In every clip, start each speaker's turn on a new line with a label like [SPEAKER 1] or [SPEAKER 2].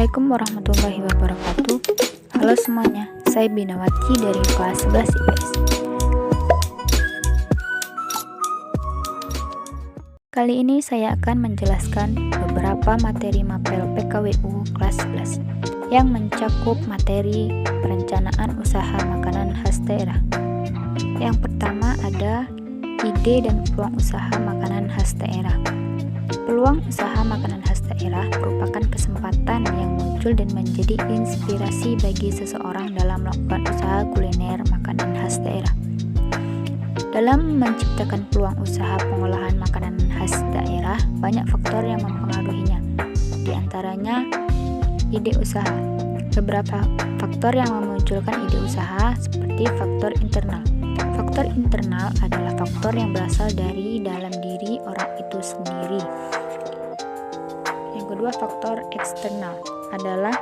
[SPEAKER 1] Assalamualaikum warahmatullahi wabarakatuh. Halo semuanya, saya Binawati dari kelas 11 IPS. Kali ini saya akan menjelaskan beberapa materi mapel PKWU kelas 11 yang mencakup materi perencanaan usaha makanan khas daerah. Yang pertama ada ide dan peluang usaha makanan khas daerah. Peluang usaha makanan khas daerah merupakan kesempatan yang muncul dan menjadi inspirasi bagi seseorang dalam melakukan usaha kuliner makanan khas daerah. Dalam menciptakan peluang usaha pengolahan makanan khas daerah, banyak faktor yang mempengaruhinya. Di antaranya, ide usaha. Beberapa faktor yang memunculkan ide usaha seperti faktor internal. Faktor internal adalah faktor yang berasal dari dalam diri orang itu sendiri. Yang kedua, faktor eksternal adalah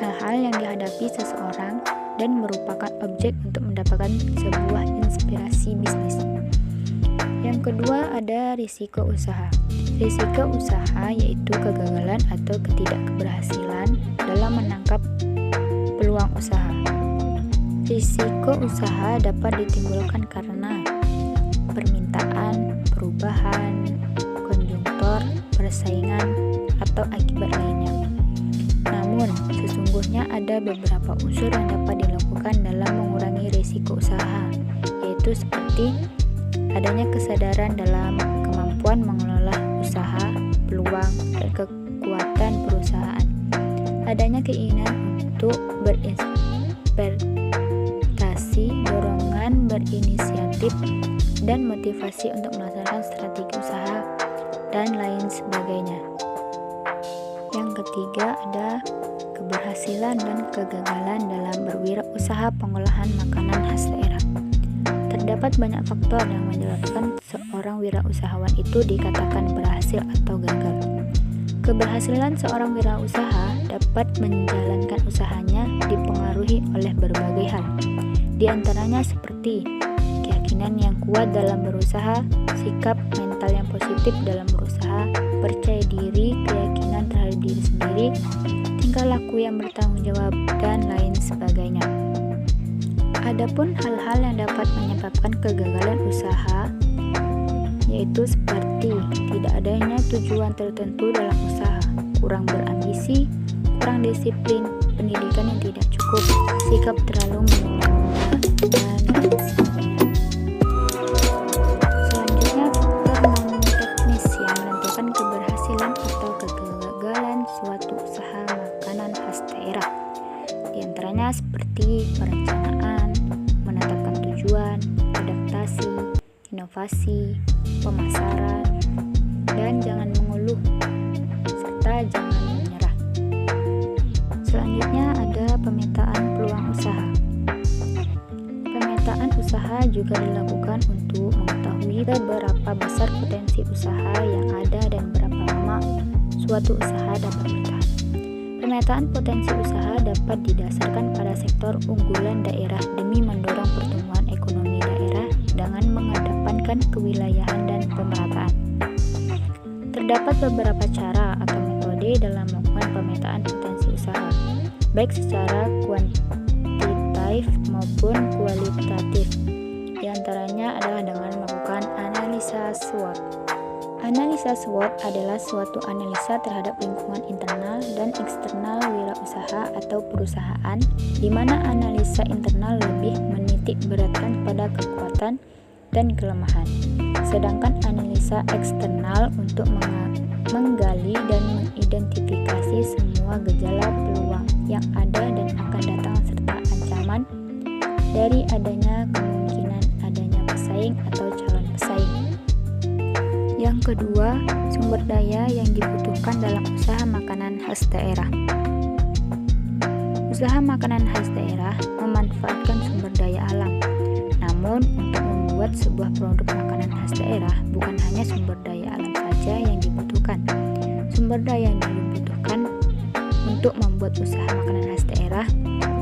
[SPEAKER 1] hal-hal yang dihadapi seseorang dan merupakan objek untuk mendapatkan sebuah inspirasi bisnis. Yang kedua ada risiko usaha. Risiko usaha yaitu kegagalan atau ketidakberhasilan dalam menangkap peluang usaha. Risiko usaha dapat ditimbulkan karena permintaan, perubahan, konjungtur, persaingan, atau akibat lainnya. Namun, sesungguhnya ada beberapa unsur yang dapat dilakukan dalam mengurangi risiko usaha, yaitu seperti adanya kesadaran dalam kemampuan mengelola usaha, peluang, dan kekuatan perusahaan. Adanya keinginan untuk dorongan berinisiatif, dan motivasi untuk melaksanakan strategi usaha, dan lain sebagainya. Yang ketiga ada keberhasilan dan kegagalan dalam berwirausaha pengolahan makanan khas daerah. Terdapat banyak faktor yang menyebabkan seorang wirausahawan itu dikatakan berhasil atau gagal. Keberhasilan seorang wirausaha dapat menjalankan usahanya dipengaruhi oleh berbagai hal. Di antaranya seperti keyakinan yang kuat dalam berusaha, sikap mental yang positif dalam berusaha, percaya diri, keyakinan terhadap diri sendiri, tingkah laku yang bertanggung jawab, dan lain sebagainya. Adapun hal-hal yang dapat menyebabkan kegagalan usaha yaitu seperti tidak adanya tujuan tertentu dalam usaha, kurang berambisi, kurang disiplin, pendidikan yang tidak cukup, sikap terlalu menunda, dan lain sebagainya. Selanjutnya, faktor non-teknis yang menentukan keberhasilan atau kegagalan suatu usaha makanan khas daerah. Di antaranya seperti perencanaan, menetapkan tujuan, adaptasi, inovasi, pemasaran, dan jangan mengeluh, serta jangan menyerah. Selanjutnya ada pemetaan peluang usaha. Pemetaan usaha juga dilakukan untuk mengetahui seberapa besar potensi usaha yang ada dan berapa lama suatu usaha dapat bertahan. Pemetaan potensi usaha dapat didasarkan pada sektor unggulan daerah demi mendorong pertumbuhan ekonomi daerah dengan mengedepankan kewilayahan dan pemerataan. Terdapat beberapa cara atau metode dalam melakukan pemetaan potensi usaha, baik secara kuantitatif maupun kualitatif. Di antaranya adalah dengan melakukan analisa SWOT. Analisa SWOT adalah suatu analisa terhadap lingkungan internal dan eksternal wirausaha atau perusahaan, di mana analisa internal lebih menitik beratkan pada kekuatan dan kelemahan, sedangkan analisa eksternal untuk menggali dan mengidentifikasi semua gejala peluang yang ada dan akan datang serta ancaman dari adanya kemungkinan adanya pesaing atau calon pesaing. Yang kedua, sumber daya yang dibutuhkan dalam usaha makanan khas daerah. Usaha makanan khas daerah memanfaatkan sumber daya alam. Namun, untuk membuat sebuah produk makanan khas daerah, bukan hanya sumber daya alam saja yang dibutuhkan. Sumber daya yang dibutuhkan untuk membuat usaha makanan khas daerah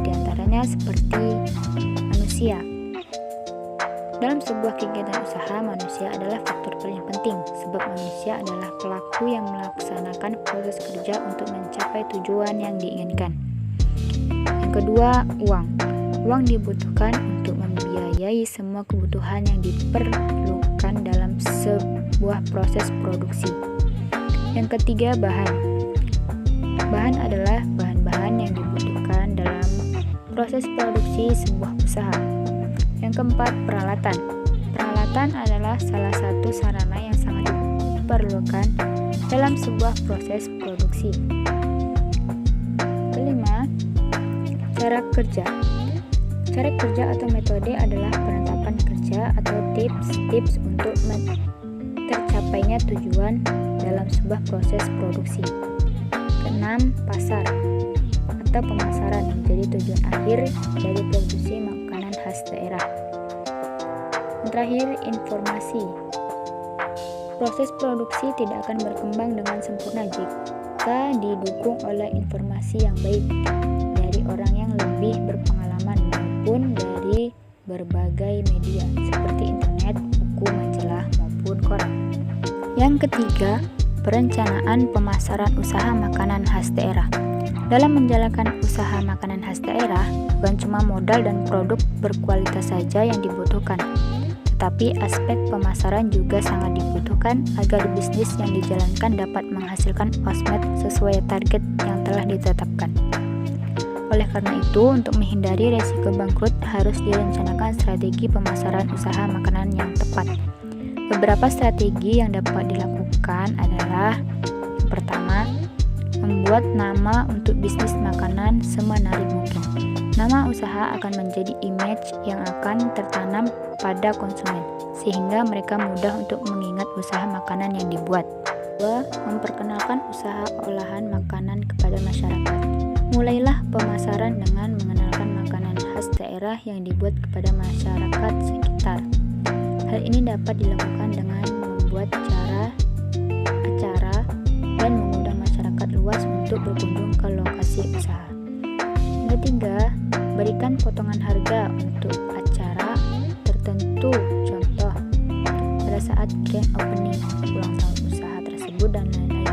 [SPEAKER 1] diantaranya seperti manusia. Dalam sebuah kegiatan usaha, manusia adalah faktor paling penting penting sebab manusia adalah pelaku yang melaksanakan proses kerja untuk mencapai tujuan yang diinginkan. Yang kedua, uang. Uang dibutuhkan untuk membiayai semua kebutuhan yang diperlukan dalam sebuah proses produksi. Yang ketiga, bahan. Bahan adalah bahan-bahan yang dibutuhkan dalam proses produksi sebuah usaha. Yang keempat, peralatan. Peralatan adalah salah satu sarana yang sangat diperlukan dalam sebuah proses produksi. Kelima, cara kerja. Cara kerja atau metode adalah penetapan kerja atau tips-tips untuk tercapainya tujuan dalam sebuah proses produksi. Keenam, pasar atau pemasaran menjadi tujuan akhir dari produksi makanan khas daerah. Yang terakhir, informasi. Proses produksi tidak akan berkembang dengan sempurna jika didukung oleh informasi yang baik dari orang yang lebih berpengalaman maupun dari berbagai media seperti internet, buku, majalah, maupun koran. Yang ketiga, perencanaan pemasaran usaha makanan khas daerah. Dalam menjalankan usaha makanan khas daerah, bukan cuma modal dan produk berkualitas saja yang dibutuhkan, tetapi aspek pemasaran juga sangat dibutuhkan agar bisnis yang dijalankan dapat menghasilkan omset sesuai target yang telah ditetapkan. Oleh karena itu, untuk menghindari resiko bangkrut harus direncanakan strategi pemasaran usaha makanan yang tepat. Beberapa strategi yang dapat dilakukan adalah: yang pertama, membuat nama untuk bisnis makanan semenarik mungkin. Nama usaha akan menjadi image yang akan tertanam pada konsumen, sehingga mereka mudah untuk mengingat usaha makanan yang dibuat. Kedua, memperkenalkan usaha olahan makanan kepada masyarakat. Mulailah pemasaran dengan mengenalkan makanan khas daerah yang dibuat kepada masyarakat sekitar. Hal ini dapat dilakukan dengan membuat acara dan mengundang masyarakat luas untuk berkunjung ke lokasi usaha. Yang ketiga, berikan potongan harga untuk acara tertentu, contoh pada saat grand opening, ulang tahun usaha tersebut, dan lain-lain.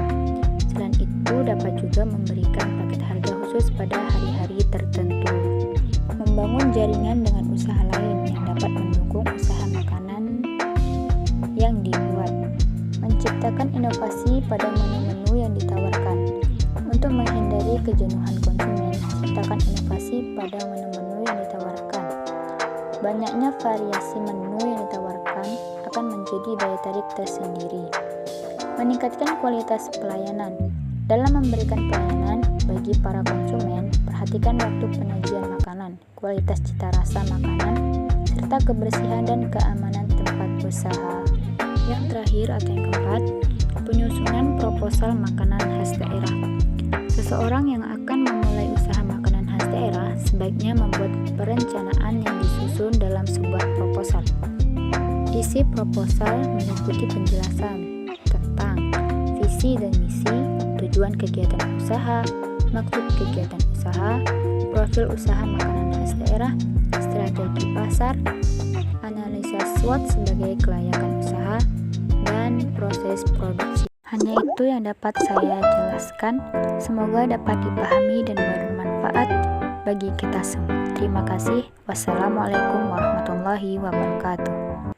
[SPEAKER 1] Selain itu, dapat juga memberikan paket harga khusus pada hari-hari tertentu. Membangun jaringan dengan usaha lain yang dapat mendukung usaha makanan yang dibuat. Menciptakan inovasi pada menu-menu yang ditawarkan. Untuk menghindari kejenuhan konsumen, ciptakan inovasi pada menu-menu yang ditawarkan. Banyaknya variasi menu yang ditawarkan akan menjadi daya tarik tersendiri. Meningkatkan kualitas pelayanan. Dalam memberikan pelayanan bagi para konsumen, perhatikan waktu penyajian makanan, kualitas cita rasa makanan, serta kebersihan dan keamanan tempat usaha. Yang terakhir atau yang keempat, penyusunan proposal makanan khas daerah. Seseorang yang akan memulai usaha makanan khas daerah sebaiknya membuat perencanaan yang disusun dalam sebuah proposal. Isi proposal meliputi penjelasan tentang visi dan misi, tujuan kegiatan usaha, maksud kegiatan usaha, profil usaha makanan khas daerah, strategi pasar, analisa SWOT sebagai kelayakan usaha, dan proses produksi. Hanya itu yang dapat saya jelaskan. Semoga dapat dipahami dan bermanfaat bagi kita semua. Terima kasih. Wassalamualaikum warahmatullahi wabarakatuh.